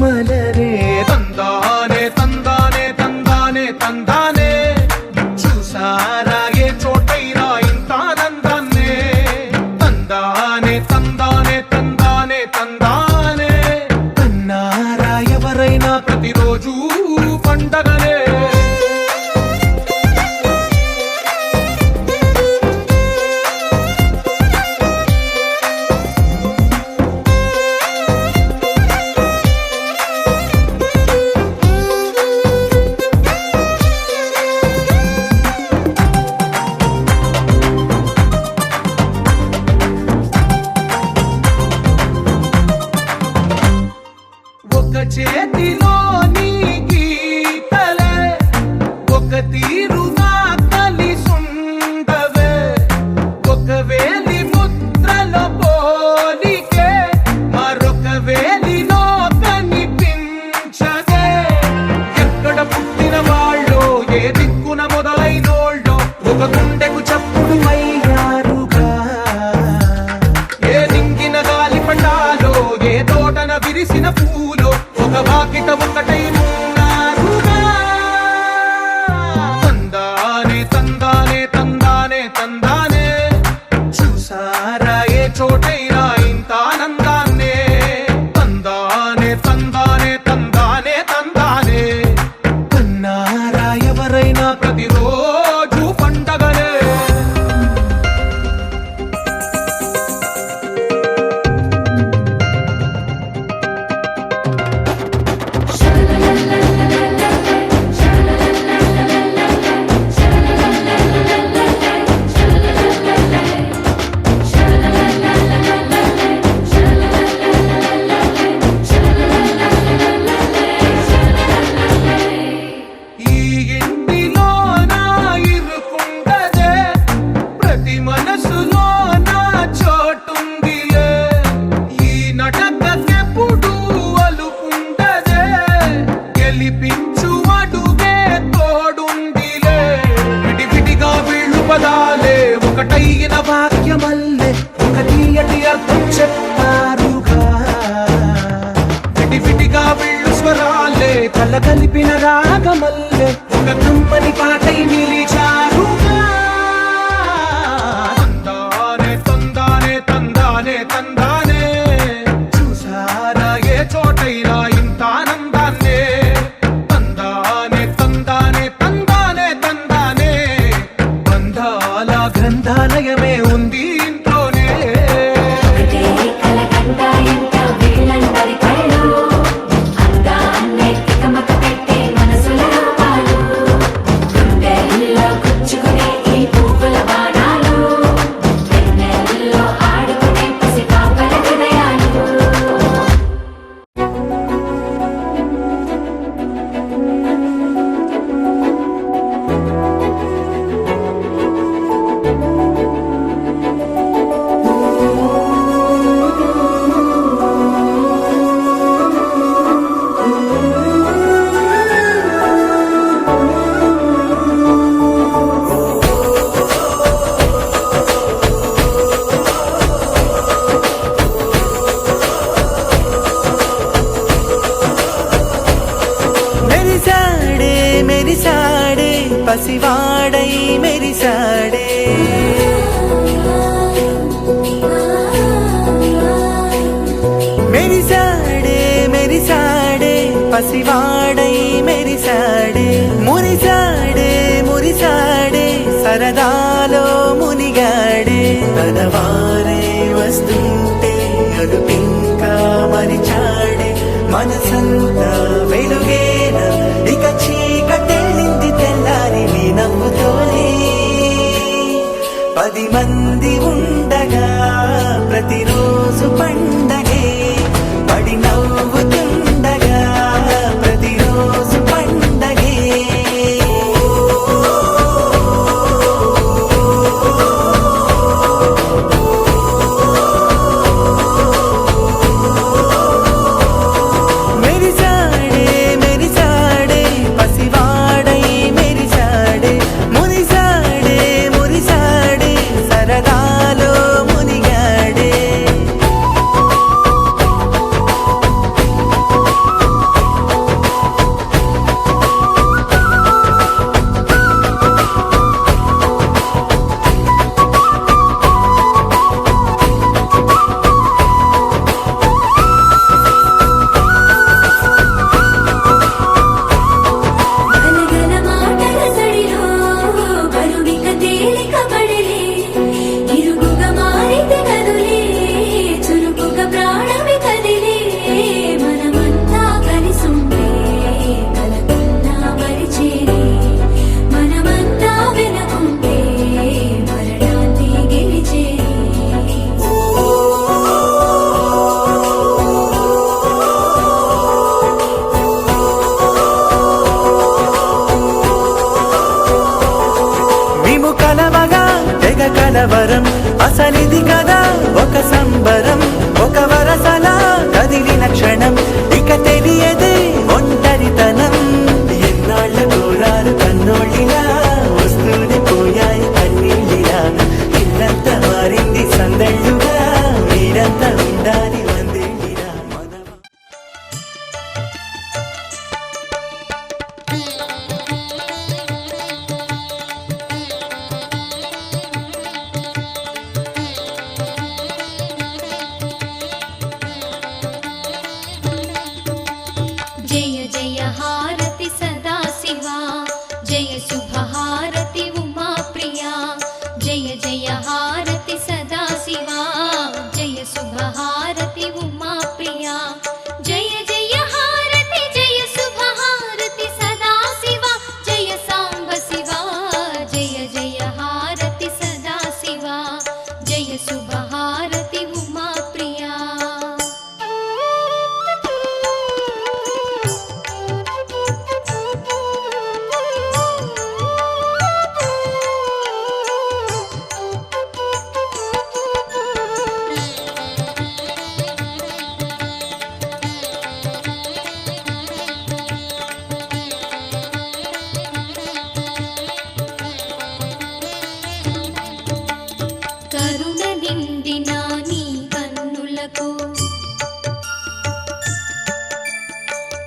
మలరే తందానే తందానే తందానే తందానే చూసారా ఏ చోటైనా ఇంత ఆనందాన్నే తందానే తందానే తందానే తందానే కన్నారా ఎవరైనా ప్రతిరోజు పండగనే చేతిలోని గీతలే ఒక తీరుగా కలిసుండవే ఒక వేలి ముద్రలో పోలికే మరొక వేలిలో కనిపించదే ఎక్కడ పుట్టిన వాళ్ళో ఏ దిక్కున మొదలైనోళ్ళో ఒక గుండెకు చప్పుడు అయ్యారుగా ఏ దింగిన గాలి పటాలో ఏ తోటన విరిసిన పూలో ఒక వాకిట ఒకటై ఉన్నారుగా తందానే తందానే తందానే తందానే చూసారా ఏ చోటైనా ఇంత ఆనందాన్నే తందానే తందానే తందానే తందానే కన్నారా ఎవరైనా ప్రతిరోజు పండగనే ఒకటైన వాక్యమల్లే ఒక తీయటి అర్థం చెప్పారుగా విడివిడిగా వీళ్ళు స్వరాలే కలగలిపిన రాగమల్లే ఒక కమ్మని పాటై నిలిచారుగా తందానే తందానే తందానే తందానే చూసారా ఏ చోటైనా ఇంత ఆనందాన్నే తందానే తందానే తందానే తందానే బంధాల గ్రంథాలయమే ఉంది ఇంట్లోనే పసివాడై మెరిసాడే మెరిసాడే మెరిసాడే పసివాడై మెరిసాడే మురిసాడే మురిసాడే సరదాలో మునిగాడే తనవారే వస్తుంటే అడుపింకా మరిచాడే మనసంతా వెలుగేన ఇక చీకటెళ్ళింది తెల్లారి నీ నవ్వుతోనే 10 మంది ఉండగా ప్రతిరోజు పండగే పడి నవ్వుతుండగా ప్రతిరోజు పండగే కలవరం అసలిది కదా ఒక సంబరం ఒక వరసలా కదిలిన క్షణం ఇక తెలియదే ఒంటరితనం ఎన్నాళ్ళ కోరారు కన్నోళ్ళిలా వస్తూనే పోయాయి కన్నీళ్ళిలా ఇల్లంతా మారింది సందళ్ళుగా మీరంతా ఉండాలి వందేళ్ళిలా జయ జయ హారతి సదా శివా జయ శుభ హారతి ఉమా ప్రియా జయ జయ హారతి సదా శివా జయ శుభ హారతి ఉమా ప్రియా జయ జయ హారతి జయ శుభ హారతి సదా శివా జయ సాంబ శివా జయ జయ హారతి సదా శివా జయ శుభ హారతి ఉమా ప్రియా కరుణ నిండిన నీ కన్నులకు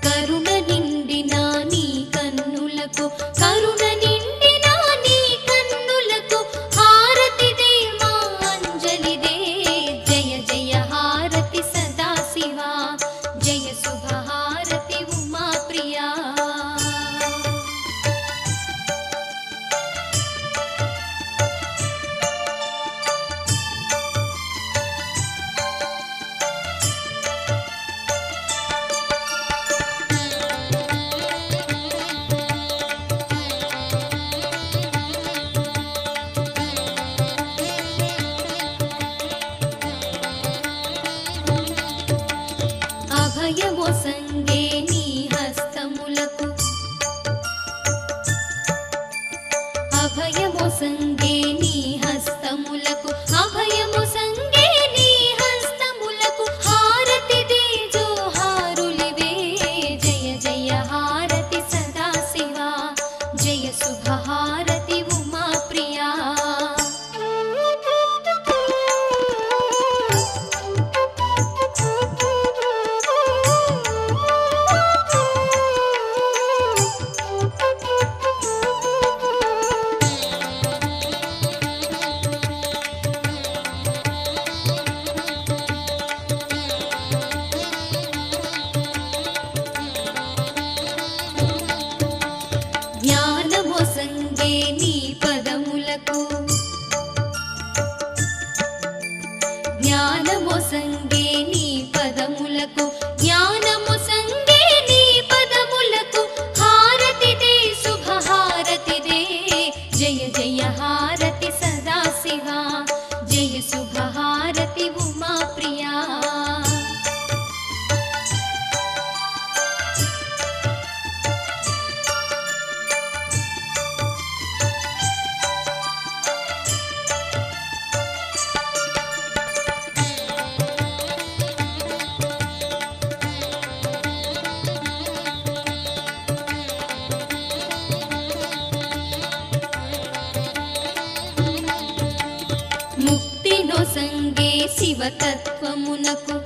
కరుణ నిండిన నీ కన్నులకు కరుణ నిండిన నీ కన్నులకు హారతిదే మా అంజలిదే జయ జయ హారతి సదా శివా జయ శుభ హారతి ఉమా ప్రియా అభయము సంగే నీ హస్తములకు అభయము సంగే నీ హస్తములకు అభయము సంగే నీ హస్తములకు హారతిదే జోహారులివే జయ జయ హారతి సదా శివా జయ శుభ హారతి ఉమా ప్రియా జ్ఞానము సంగే నీ పదములకు జ్ఞానము సంగే నీ పదములకు జ్ఞానము సంగే నీ పదములకు హారతిదే శుభ హారతిదే జయ జయ హారతి సదా శివా జయ శుభ హారతి ఉమా ప్రియా ముక్తినో సంగే శివతత్వమునకు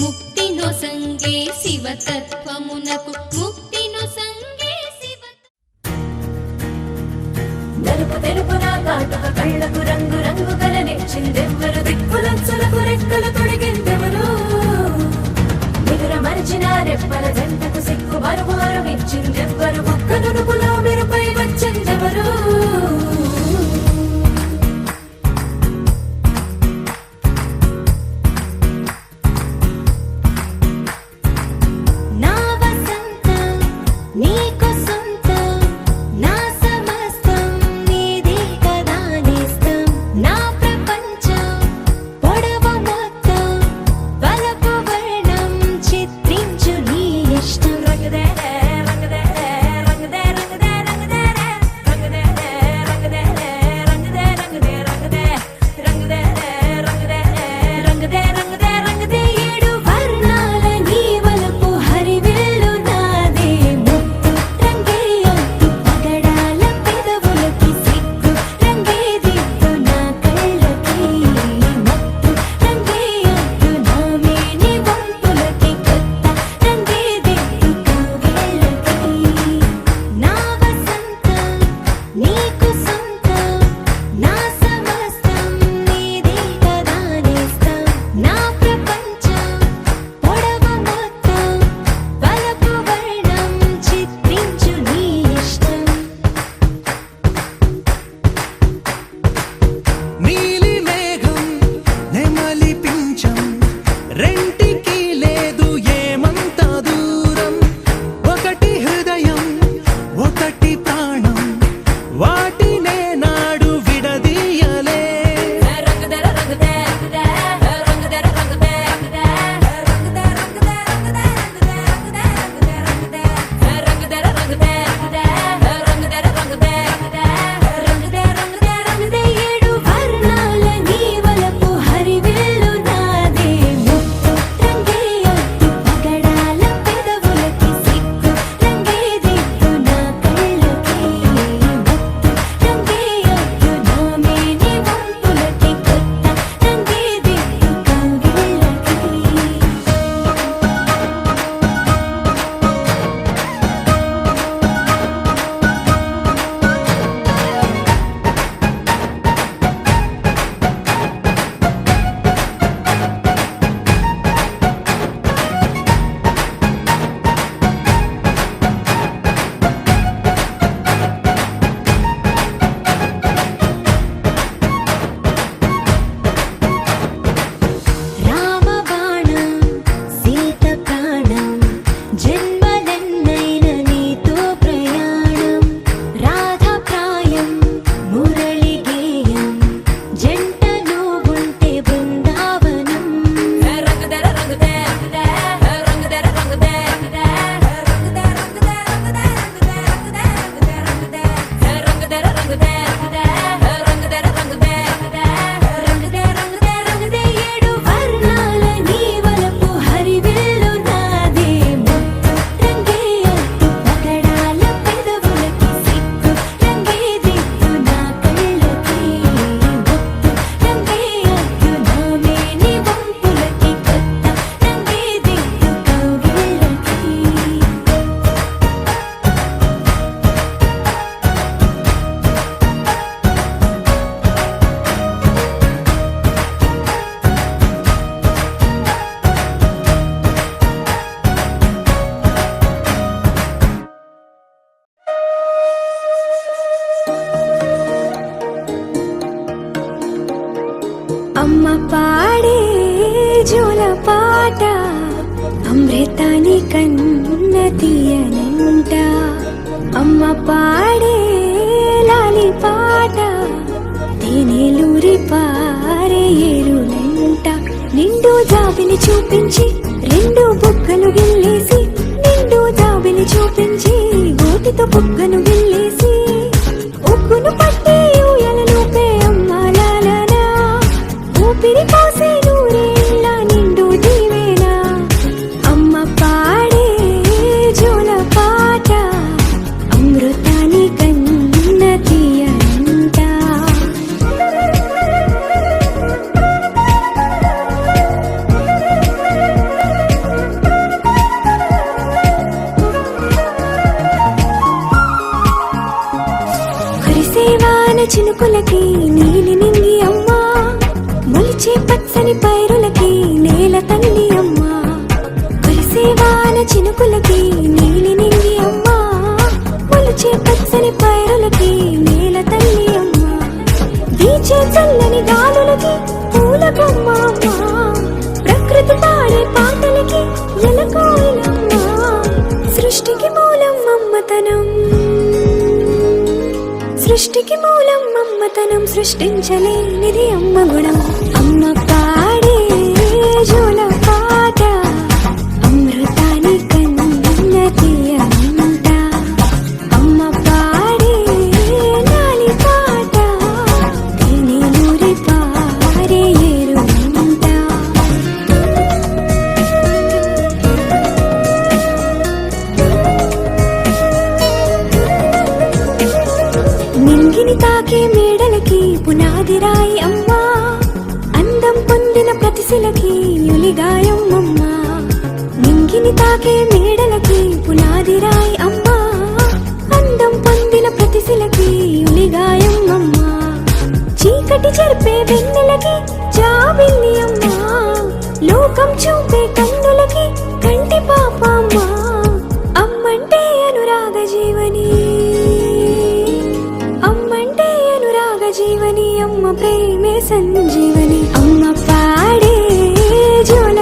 ముక్తినో సంగే శివతత్వమునకు ముక్తినో సంగే శివ నలుపు తెలుపున కాటుక కళ్ళకు రంగు రంగు కలనిచ్చిందెవ్వరు దిక్కులచ్చులకు రెక్కలు తొడిగిందెవరు నిదుర మరిచిన రెప్పల జంటకు సిగ్గు బరువు అరువిచ్చిందెవ్వరు ఒక్క నునుపులో మెరుపై వచ్చిందెవరు నా వసంతం నీకు సొంతం నా సమస్తం నీదే కదా నేస్తం నా ప్రపంచం రెంటికి లేదు ఏమంత దూరం, ఒకటి హృదయం ఒకటి ప్రాణం, వాటినే నాడు విడదీయలే. ఏడు వర్ణాల నీవలపు హరివిల్లు నాదే ముత్తు రంగేయొద్దు పగడాల పెదవులకి సిగ్గు రంగేదిద్దు నా కళ్ళకి ముత్తు రంగేయొద్దు నా మేని వంపులకి కొత్త రంగేదిద్దు కౌగిళ్ళకి. రామబాణం సీత ప్రాణం జన్మలెన్నైన నీతో ప్రయాణం, రాధప్రాయం మురళి గేయం జంట నువ్వుంటే బృందావనం. ఏడు వర్ణాల నీవలపు హరివిల్లు నాదే ముత్తు రంగేయొద్దు పగడాల పెదవులకి సిగ్గు రంగేదిద్దు నా కళ్ళకి ముత్తు రంగేయొద్దు నా మేని వంపులకి కొత్త రంగేదిద్దు కౌగిళ్ళకి. అమ్మ పాడే జోల పాట అమృతాని కన్న తీయనంట, అమ్మ పాడే లాలి పాట తేనెలూరి పారే ఏరులంట. నిండు జాబిలి చూపించి రెండు బుగ్గలు గిల్లేసి, నిండు జాబిలి చూపించి గోటితో బుగ్గను గిల్లేసి, ఉగ్గును పట్టి ఊయలలోపే అమ్మ లాలనా, ఊపిరి పోసే నూరేళ్ళ నిండు దీవేనా. అమ్మ పాడే జోల పాట అమృతాని కన్న తీయనంట. కురిసేవాన చినుకులకి నీలి నింగి అమ్మా, మొలిచే పచ్చని పైరులకి నేల తల్లి అమ్మా. కురిసేవాన చినుకులకి నీలి నింగి అమ్మా, మొలిచే పచ్చని పైరులకి నేల తల్లి అమ్మా. వీచే చల్లని గాలులకి పూల బొమ్మ అమ్మా, ప్రకృతి పాడే పాటలకి ఎలకోయిలమ్మా. సృష్టికి మూలం మమ్మతనం, సృష్టికి మూలం మమ్మతనం, సృష్టించలేనిది అమ్మ గుణం. అమ్మ పాడే జోల పాట అమృతాని కన్న తీయనంట, అమ్మ పాడే లాలి పాట తేనెలూరి పారే ఏరులంట. నింగిని తాకే మేడలకి పునాది రాయి అమ్మా, అందం పొందిన ప్రతిశిలకి యులిగాయం అమ్మా. నింగిని తాకే మేడలకి పునాది రాయి అమ్మా, అందం పొందిన ప్రతిశిలకి యులిగాయం అమ్మా. చీకటి చెరిపే వెన్నెలకి జాబిల్లి అమ్మా, లోకం చూపే కన్నులకి కంటి పాప అమ్మా. అమ్మంటే అనురాగ జీవని, అమ్మంటే అనురాగ జీవని, అమ్మ ప్రేమే సంజీవని. అమ్మ పాడే జోల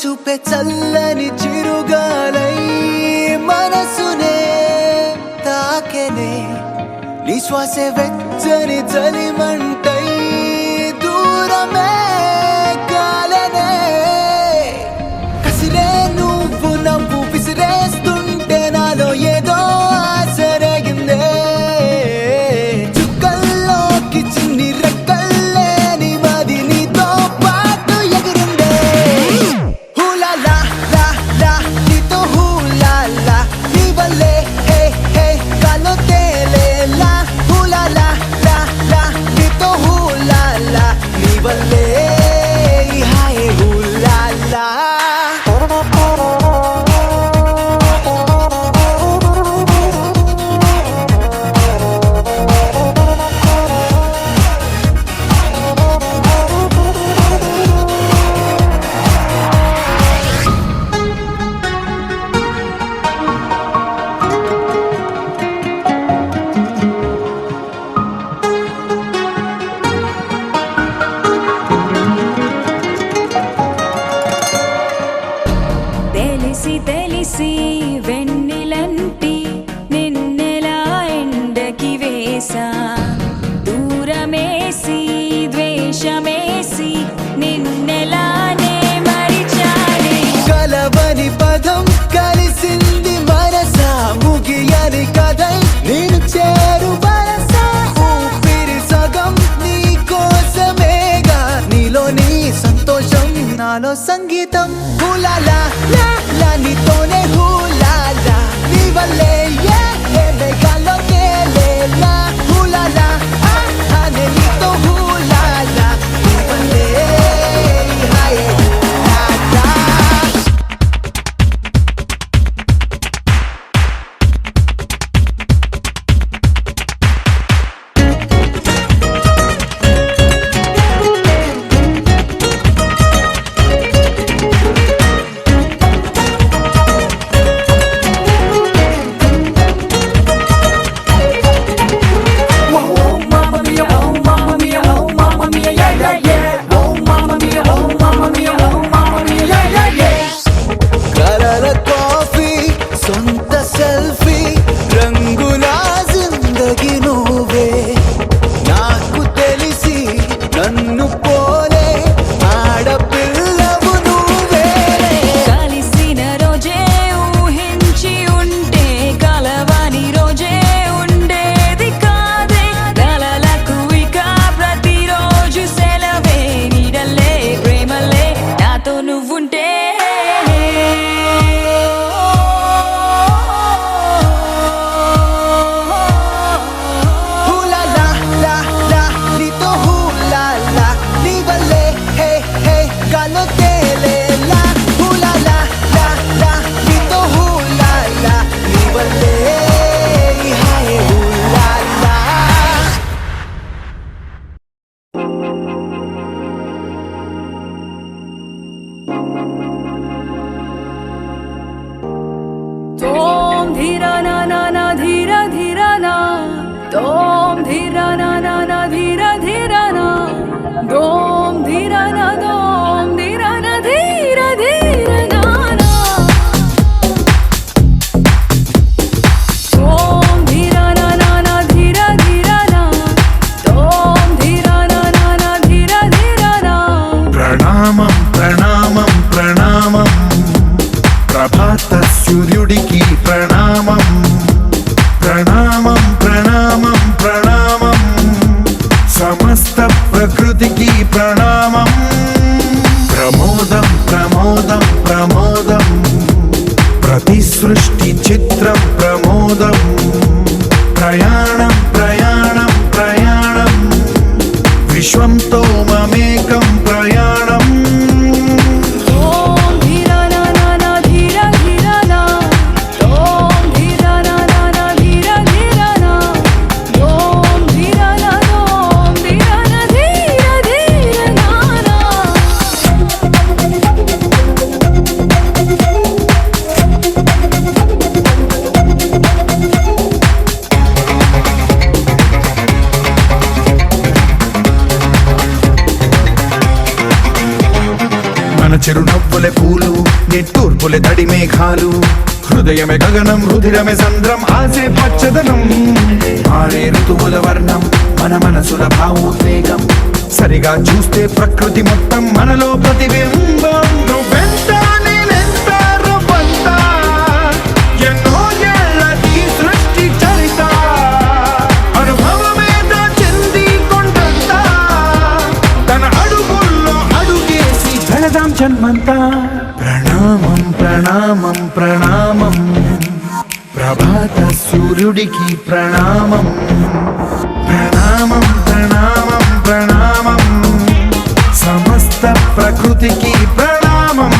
చూపే చల్లని చిరుగాలై మనసునే తాకెనే నీ శ్వాసే వెచ్చని చలిమంటై దూరమే కాలనే కసిరే నువ్వు నవ్వు విసిరేస్తుంటే నాలో ఏదో ఆసరగిందే చుక్కల్లోకి చిన్ని రెక్కల్లే నీ మది నీతో పాటు ఎగిరిందే హూలా లా లా లా నీతో హూలా లా నీ వల్లే హే హే గాల్లో తేలేలా హూలా లా లా లా నీతో హూలా లా నీ వల్లే హాయ్ హూలా లా తెలిసి తెలిసి వెన్నెలంటి నిన్నెలా ఎండకి వేసా దూరమేసి ద్వేషమేసి నిన్నెలానే మరిచాడే కలవని పదం కలిసింది మనసా ముగియని కథై నేను చేరు వరసా ఊపిరి సగం నీ కోసమేగా నీలో నీ సంతోషం నాలో సంగీతం హూలాలా లా లా నీతోనే హూలాలా నీ వల్లే ఏ మేఘాల్లో తేలేలా హూలాలా అనే నీతో హూలాలా నీ వల్లే హాయ్ హూలాలా కలల కాఫీ సొంత సెల్ఫీ రంగుల జిందగీ నువ్వే నాకు తెలిసి నన్ను పోలే ఆడపిల్లవు నువ్వే కలిసిన రోజే ఊహించి ఉంటే కలవని రోజే ఉండేది కాదే కలలకు ఇక ప్రతిరోజు సెలవే నీడల్లే ప్రేమలే నాతో నువ్వుంటే హూలాలా లా లా నీతో హూలాలా నీ వల్లే హే హే గాల్లో తేలేలా హూలాలా లా లా నీతో హూలాలా నీ వల్లే హాయ్ హూలాలా తోం ధీరా నా నా నా ధీర ధీర నా తోం ధీరా నా నా నా ధీర ధీర నా దోం ధీరా నా దోం ధీరా నా ధీర ధీర నా నా తోం ధీరా నా నా నా ధీర ధీర నా తోం ధీరా నా నా నా ధీర ధీర నా ప్రణామం ప్రణామం ప్రణామం ప్రభాత సూర్యుడికి ప్రణామం ప్రణామం ప్రణామం ప్రణామం సమస్త ప్రకృతికి ప్రణామం ప్రమోదం ప్రమోదం ప్రమోదం ప్రతి సృష్టి చిత్రం ప్రమోదం ప్రయాణం ప్రయాణం ప్రయాణం విశ్వంతో మమేకం ప్రయాణం ఓం ధీరా నా నా నా ధీర ధీర నా ఓం ధీరా నా నా నా ధీర ధీర నా ఓం ధీరా నా ఓం ధీరా నా ధీర ధీర నా నా మన చిరునవ్వులే పూలు నిట్టూర్పులే తడి మేఘాలు హృదయమే గగనం రుధిరమే సంద్రం ఆసే పచ్చదనం మారే ఋతువుల వర్ణం మన మనసుల భావోద్వేగం సరిగా చూస్తే ప్రకృతి మొత్తం మనలో ప్రతిబింబం నువ్వెంత నేనెంత రవ్వంత ఎన్నో ఏళ్ళది సృష్టి చరిత అనుభవమేద చెంది కొండంత తన అడుగుల్లో అడుగేసి వెళదాం జన్మంతా ప్రణామం ప్రణామం ప్రణామం ప్రభాత సూర్యుడికి ప్రణామం ప్రణామం ప్రణామం ప్రణామం సమస్త ప్రకృతికి ప్రణామం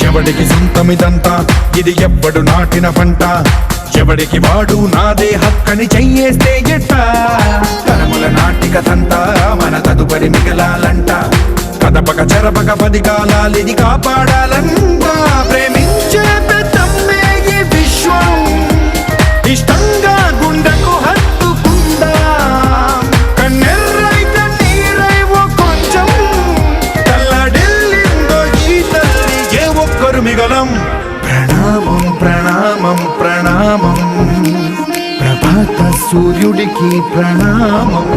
ఎవడికి సొంతమిదంతా ఇది ఎవ్వడు నాటిన పంట ఎవడికి వాడు నాదే హక్కని చెయ్యేస్తే ఎట్ట తరముల నాటిక తంతా మన తదుపరి మిగలాలంట కదపక చెరపక 10 కాలాలిది కాపాడాలంట ప్రేమించే పెద్దమ్మే ఈ విశ్వం ఇష్టంగా గుండెకు హత్తుకుందా కన్నెర్రై కన్నీరై ఓ కొంచెం తల్లడిల్లిందో ఈ తల్లి ఏ ఒక్కరు మిగలం ప్రణామం ప్రణామం ప్రణామం ప్రభాత సూర్యుడికి ప్రణామం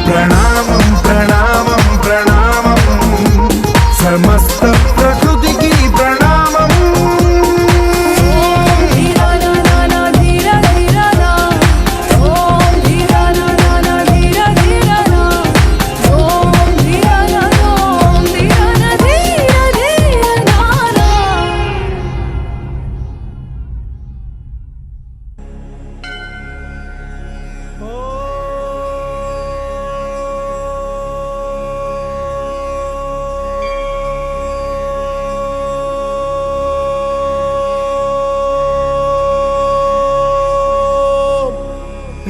ప్రణామం ప్రణామం ప్రణామం సమస్త ప్రకృతికి ప్రణామం ఓం ధీరా నా నా ధీరా ధీరా నా ఓం ధీరా నా ధీరా ధీరా నా ఓం ధీరా నా ధీరా ధీరా నా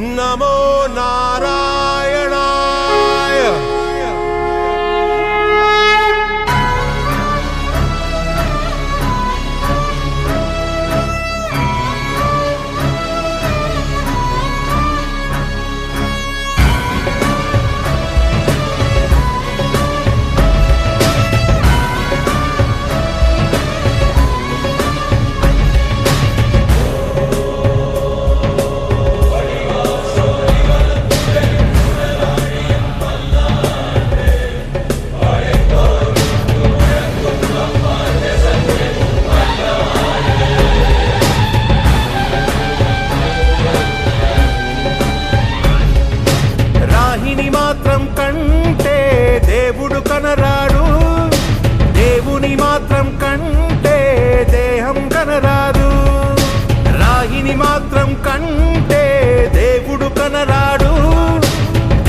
నమో నారాయణాయ రాహిని మాత్రం కంటే దేవుడు కనరాడు దేవుని మాత్రం కంటే దేహం కనరాదు రాహిని మాత్రం కంటే దేవుడు కనరాడు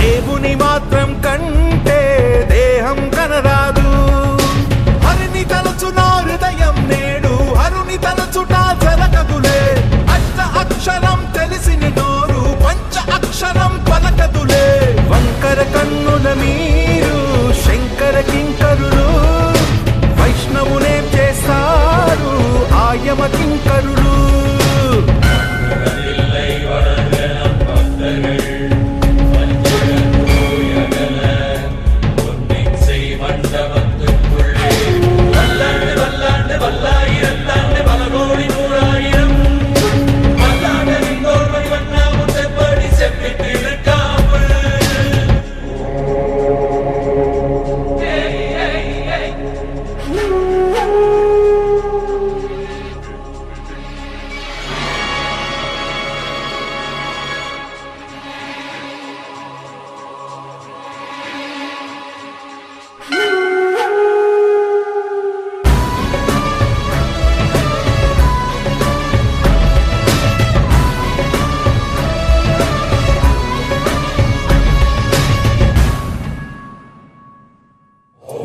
దేవుని మాత్రం కంటే దేహం కనరాదు హరిని తలచు నా హృదయం నేడు హరుని తలచుట జరగదులే అష్ట అక్షరం తెలిసిన నోరు పంచ అక్షరం పలకదులే వంకర కన్నుల మీరు శంకర కింకరులు వైష్ణవునేం చేస్తారు ఆయమ కింకరులు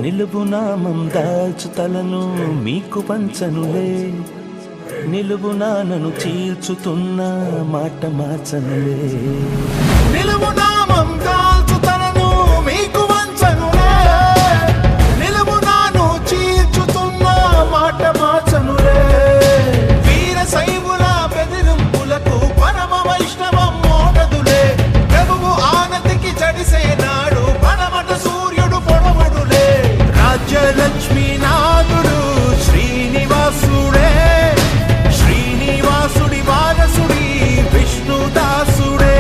నిలువునామం దాల్చు తలను మీకు పంచనులే, నిలువునానను చీల్చుతున్న మాట మార్చనులే. నిలువునామం దాల్చుతనను మీకు వంచనులే, నిలువునాను చీల్చుతున్న మాట మార్చనులే. వీర శైవుల బెదిరింపులకు పరమ వైష్ణవం మోడదులే, ప్రభువు ఆనతికి జడిసే నాడు పరమట సూర్యుడు పొడవడులే. రాజ్యలక్ష్మీనాథుడు శ్రీనివాసుడే, శ్రీనివాసుడి వారసుడి విష్ణుదాసుడే.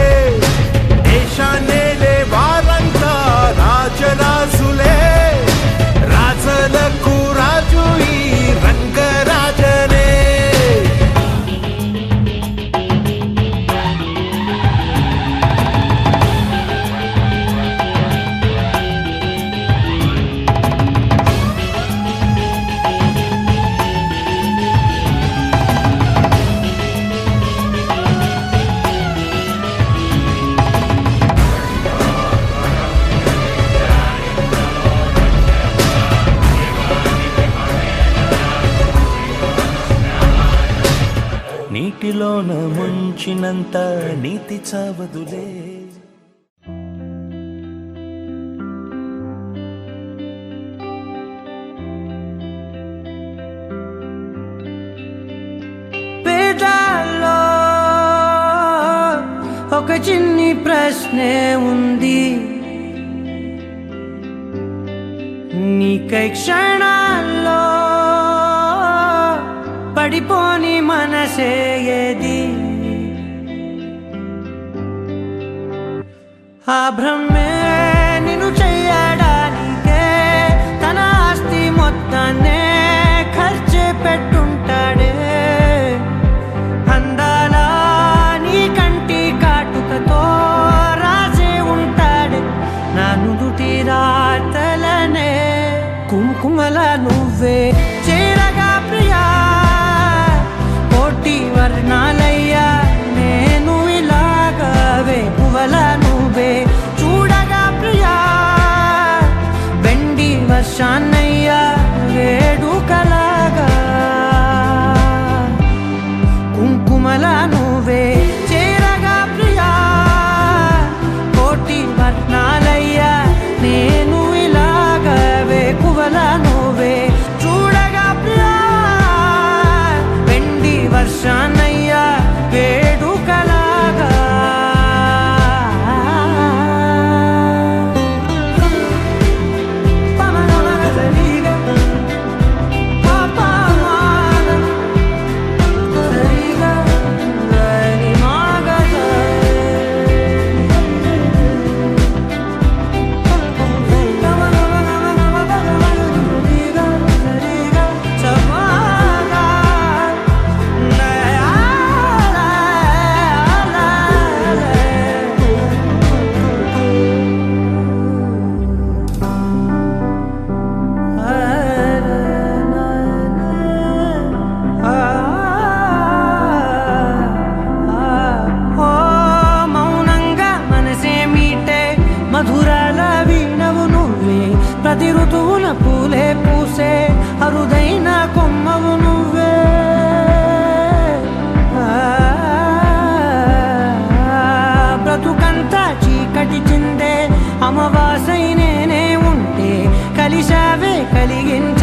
దేశాన్నేలే వారంతా రాజరాజులే, రాజలకు రాజు ఈ రంగరాజనే. నీటిలోన ముంచినంత నీతి చావదులే. పేదాల్లో ఒక చిన్ని ప్రశ్నే ఉంది, నీకై క్షణాల్లో పడిపోని మనసే ఏది? ఆ భ్రమే నిన్ను చెయ్యడానికే తన ఆస్తి మొత్తాన్నే ఖర్చు పెట్టుంటాడే. అందాల నీ కంటి కాటుకతో రాసే ఉంటాడే నా నుదుటి రాతలనే. కుంకుమల నువ్వే చేరగా ప్రియా, కోటి వర్ణాలయ్యా నేను ఇలాగవే. పువ్వల నువ్వే చూడగా ప్రియా, వెండి వర్షాన్నయ్యా వేడుకలాగా. కుంకుమల నువ్వే చేరగా ప్రియా, కోటి వర్ణాలయ్యా నేను ఇలాగవే. పువ్వల నువ్వే చూడగా ప్రియా, వెండి వర్షాన్నయ్యా వేడుకలాగా. మధురాల వీణవు నువ్వే, ప్రతి ఋతువున పూలే పూసే అరుదైన కొమ్మవు నువ్వే. బ్రతుకంతా చీకటి చిందే అమవాసై నేనే ఉంటే కలిశావే కలిగింది